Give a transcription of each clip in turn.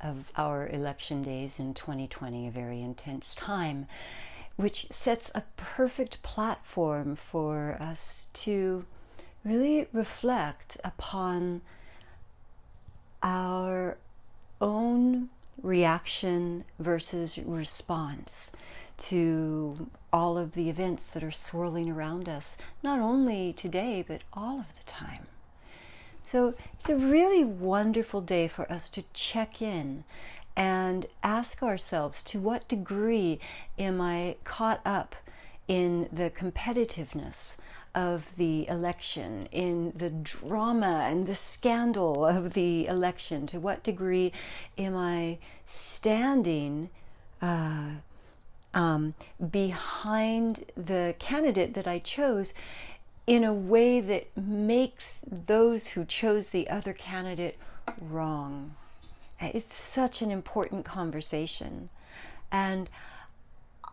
of our election days in 2020, a very intense time, which sets a perfect platform for us to really reflect upon our own reaction versus response to all of the events that are swirling around us, not only today, but all of the time. So it's a really wonderful day for us to check in and ask ourselves, to what degree am I caught up in the competitiveness of the election, in the drama and the scandal of the election? To what degree am I standing behind the candidate that I chose in a way that makes those who chose the other candidate wrong? It's such an important conversation. And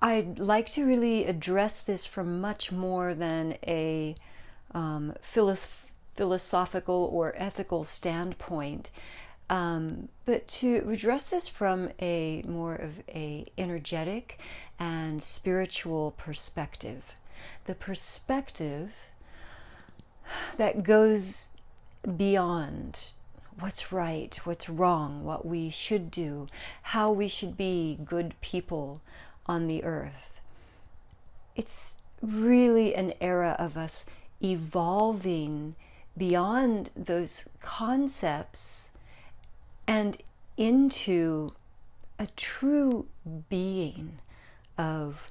I'd like to really address this from much more than a philosophical or ethical standpoint, but to address this from a more of a energetic and spiritual perspective. The perspective that goes beyond what's right, what's wrong, what we should do, how we should be good people on the earth. It's really an era of us evolving beyond those concepts and into a true being of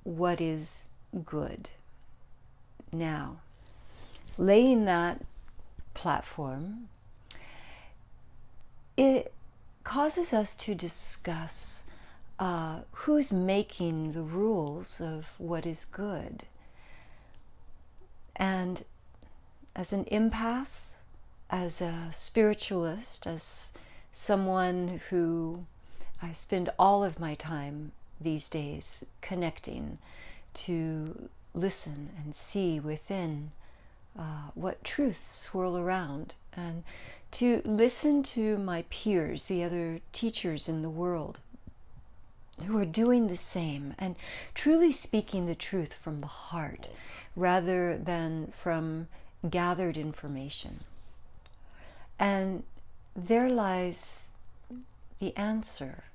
what is good. Now, laying that platform, it causes us to discuss who's making the rules of what is good. And as an empath, as a spiritualist, as someone who I spend all of my time these days connecting to listen and see within what truths swirl around, and to listen to my peers, the other teachers in the world, who are doing the same and truly speaking the truth from the heart rather than from gathered information. And there lies the answer.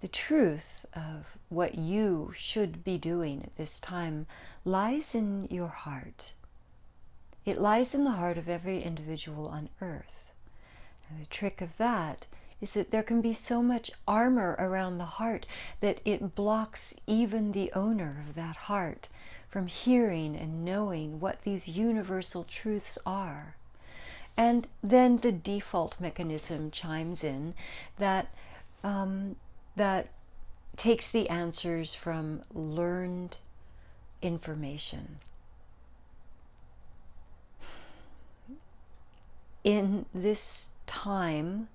The truth of what you should be doing at this time lies in your heart. It lies in the heart of every individual on earth. And the trick of that is that there can be so much armor around the heart that it blocks even the owner of that heart from hearing and knowing what these universal truths are. And then the default mechanism chimes in that takes the answers from learned information. In this time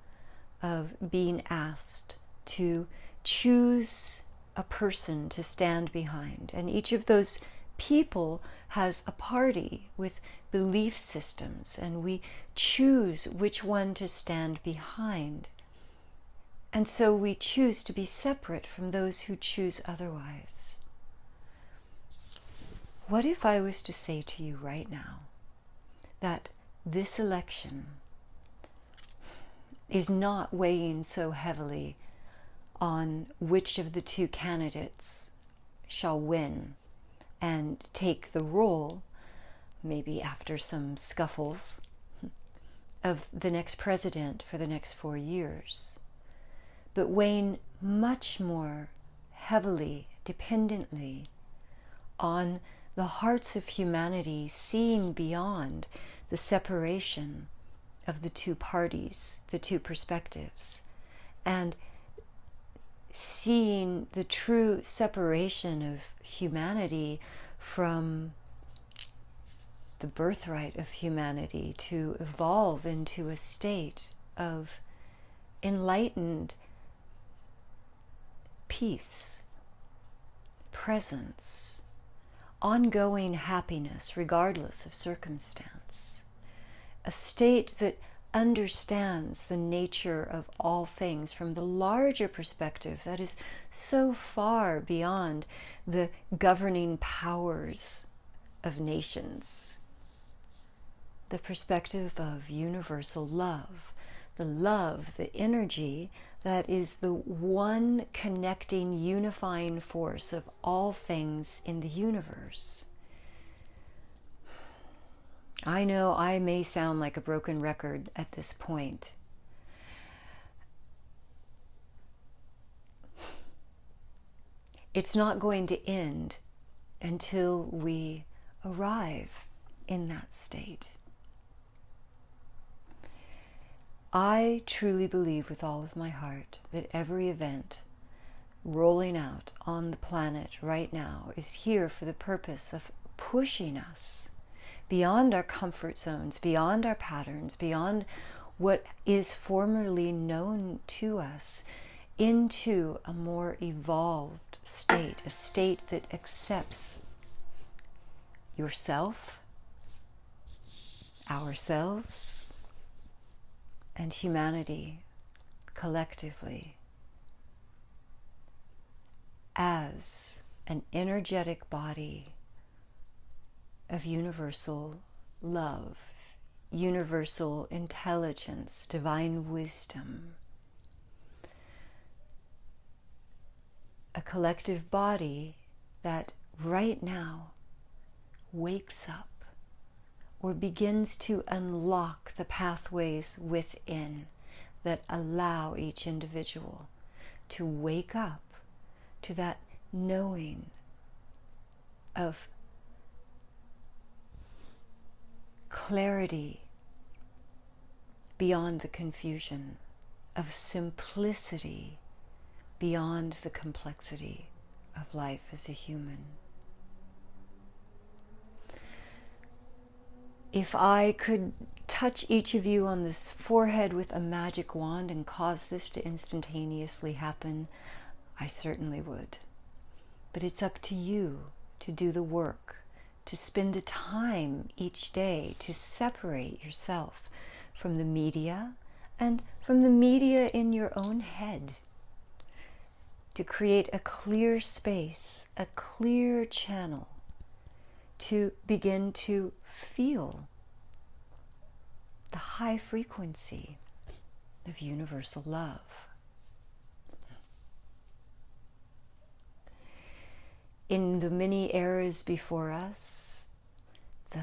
of being asked to choose a person to stand behind, and each of those people has a party with belief systems, and we choose which one to stand behind. And so we choose to be separate from those who choose otherwise. What if I was to say to you right now that this election is not weighing so heavily on which of the two candidates shall win and take the role, maybe after some scuffles, of the next president for the next 4 years, but weighing much more heavily, dependently, on the hearts of humanity, seeing beyond the separation of the two parties, the two perspectives, and seeing the true separation of humanity from the birthright of humanity to evolve into a state of enlightened peace, presence, ongoing happiness regardless of circumstance. A state that understands the nature of all things from the larger perspective that is so far beyond the governing powers of nations. The perspective of universal love, the energy that is the one connecting, unifying force of all things in the universe. I know I may sound like a broken record at this point. It's not going to end until we arrive in that state. I truly believe with all of my heart that every event rolling out on the planet right now is here for the purpose of pushing us beyond our comfort zones, beyond our patterns, beyond what is formerly known to us, into a more evolved state, a state that accepts yourself, ourselves, and humanity collectively as an energetic body of universal love, universal intelligence, divine wisdom. A collective body that right now wakes up or begins to unlock the pathways within that allow each individual to wake up to that knowing of clarity beyond the confusion, of simplicity beyond the complexity of life as a human. If I could touch each of you on this forehead with a magic wand and cause this to instantaneously happen, I certainly would. But it's up to you to do the work, to spend the time each day to separate yourself from the media and from the media in your own head, to create a clear space, a clear channel, to begin to feel the high frequency of universal love. In the many eras before us, the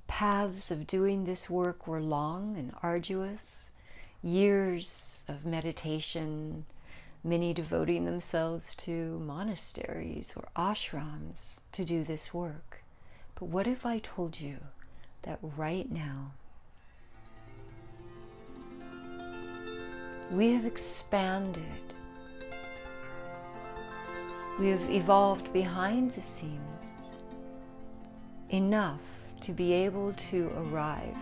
paths of doing this work were long and arduous, years of meditation, many devoting themselves to monasteries or ashrams to do this work. But what if I told you that right now we have expanded, we have evolved behind the scenes enough to be able to arrive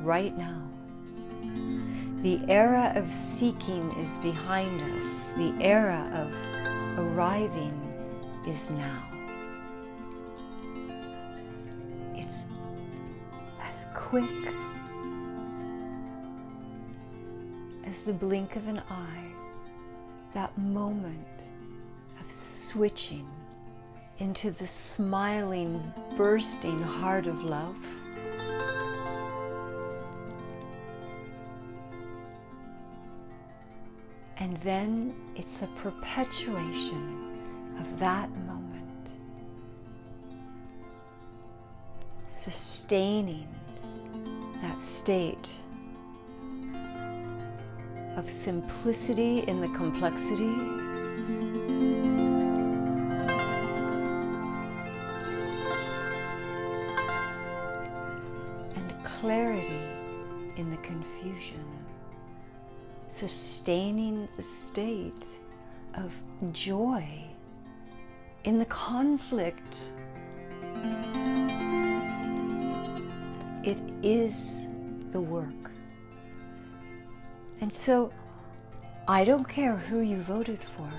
right now. The era of seeking is behind us. The era of arriving is now. It's as quick as the blink of an eye, that moment of switching into the smiling, bursting heart of love. And then it's a perpetuation of that moment, sustaining that state of simplicity in the complexity, and clarity in the confusion, sustaining the state of joy in the conflict. It is the work. And so, I don't care who you voted for.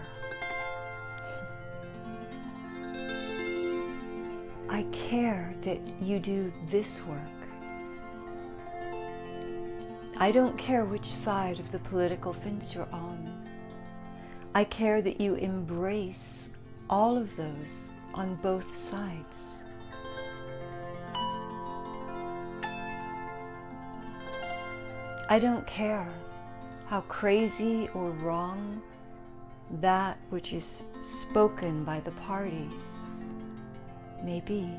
I care that you do this work. I don't care which side of the political fence you're on. I care that you embrace all of those on both sides. I don't care how crazy or wrong that which is spoken by the parties may be.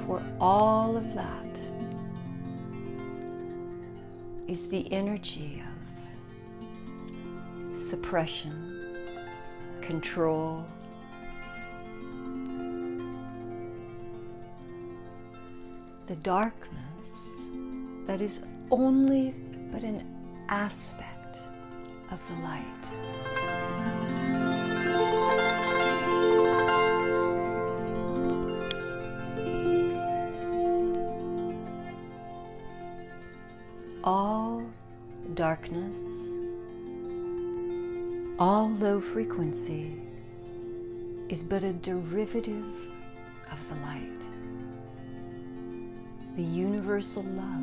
For all of that is the energy of suppression, control, the darkness that is only but an aspect of the light. All darkness, all low frequency is but a derivative of the light. The universal love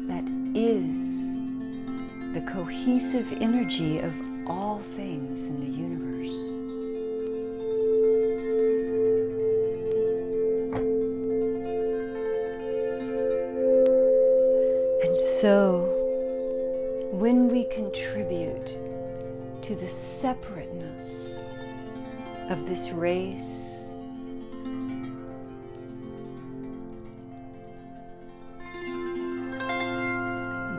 that is the cohesive energy of all things in the universe. And so, when we contribute to the separateness of this race,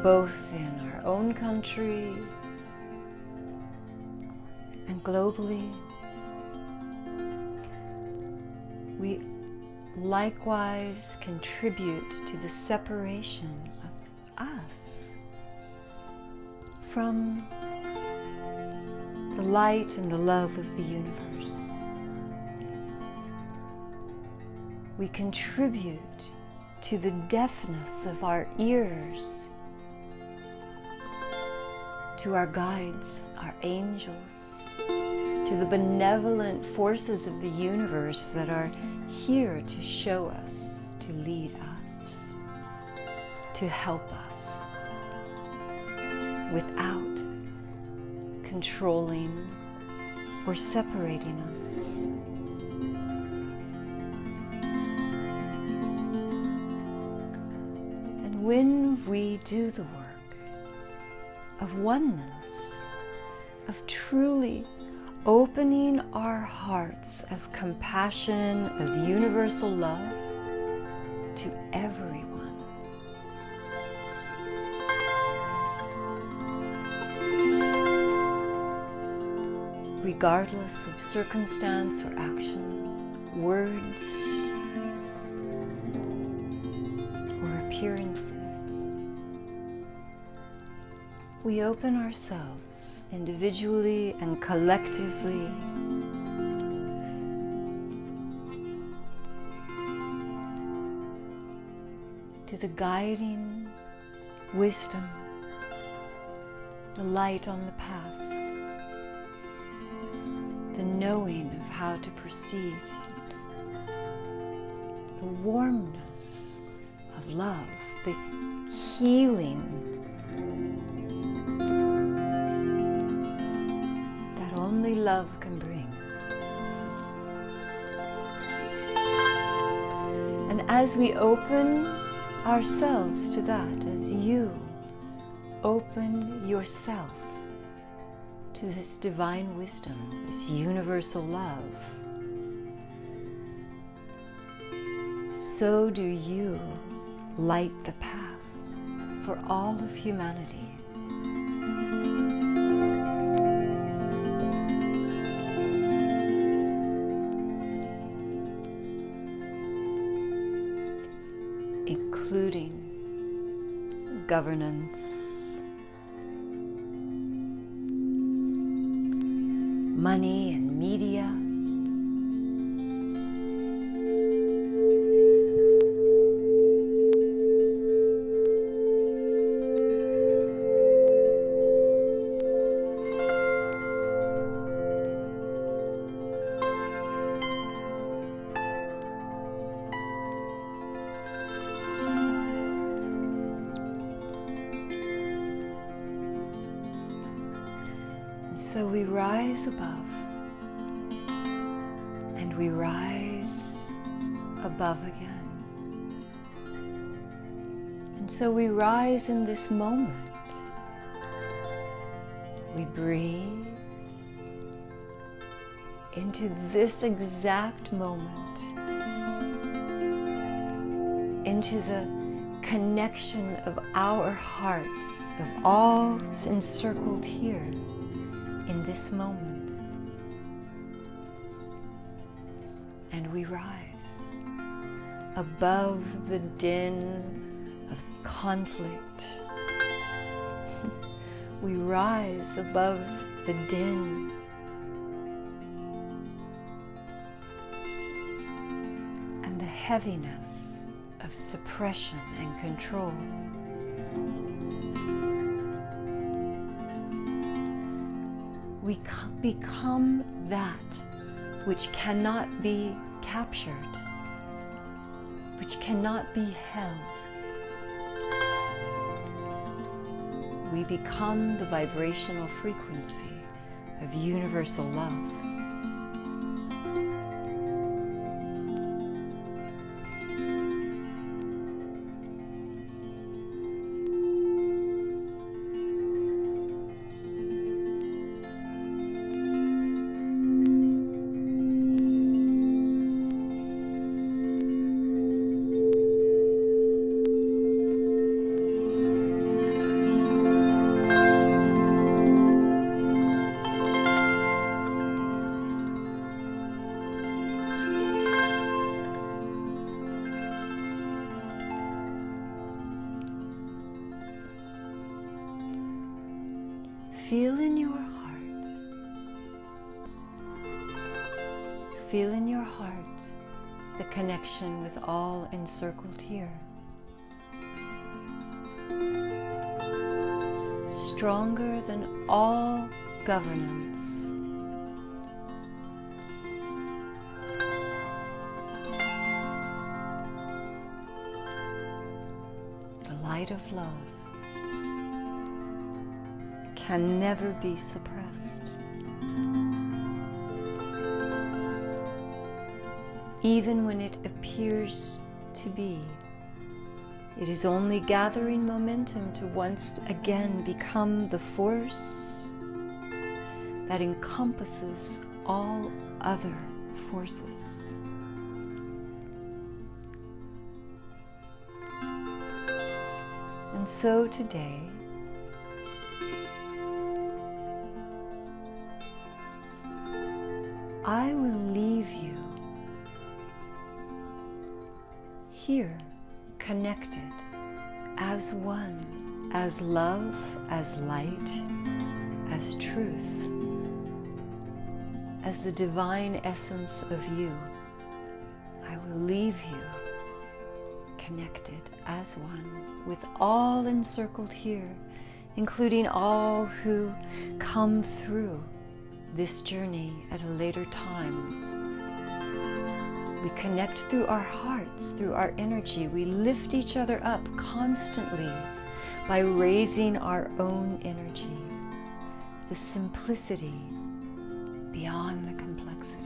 both in our own country and globally, we likewise contribute to the separation of us from the light and the love of the universe. We contribute to the deafness of our ears, to our guides, our angels, to the benevolent forces of the universe that are here to show us, to lead us, to help us, without controlling or separating us. And when we do the work of oneness, of truly opening our hearts of compassion, of universal love to everyone, regardless of circumstance or action, words or appearances, we open ourselves individually and collectively to the guiding wisdom, the light on the path, the knowing of how to proceed, the warmness of love, the healing that only love can bring. And as we open ourselves to that, as you open yourself to this divine wisdom, this universal love, so do you light the path for all of humanity. Including governance, money and media, so we rise above, and we rise above again. And so we rise in this moment. We breathe into this exact moment, into the connection of our hearts, of all encircled here in this moment. And we rise above the din of conflict. We rise above the din and the heaviness of suppression and control. We become that which cannot be captured, which cannot be held. We become the vibrational frequency of universal love. Feel in your heart the connection with all encircled here. Stronger than all governance. The light of love can never be suppressed. Even when it appears to be, it is only gathering momentum to once again become the force that encompasses all other forces. And so today, I will leave you here, connected as one, as love, as light, as truth, as the divine essence of you. I will leave you connected as one with all encircled here, including all who come through this journey at a later time. We connect through our hearts, through our energy. We lift each other up constantly by raising our own energy, the simplicity beyond the complexity.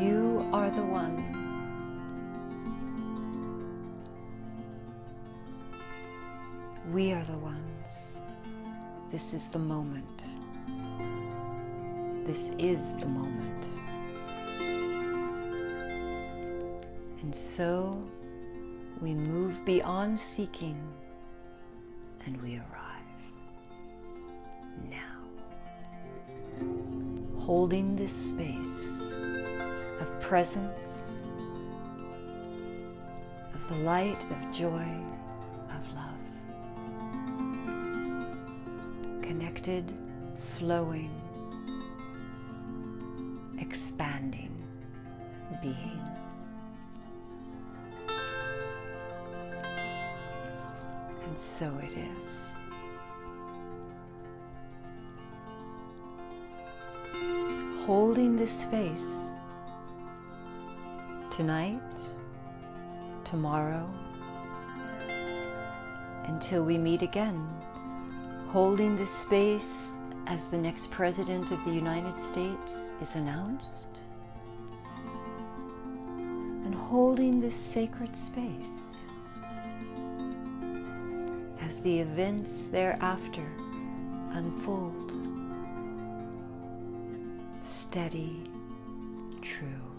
You are the one. We are the ones. This is the moment. This is the moment. And so we move beyond seeking and we arrive now, holding this space of presence, of the light of joy, of love. Connected, flowing, expanding, being. And so it is. Holding this space tonight tomorrow, until we meet again, holding this space as the next President of the United States is announced, and holding this sacred space as the events thereafter unfold. Steady, true.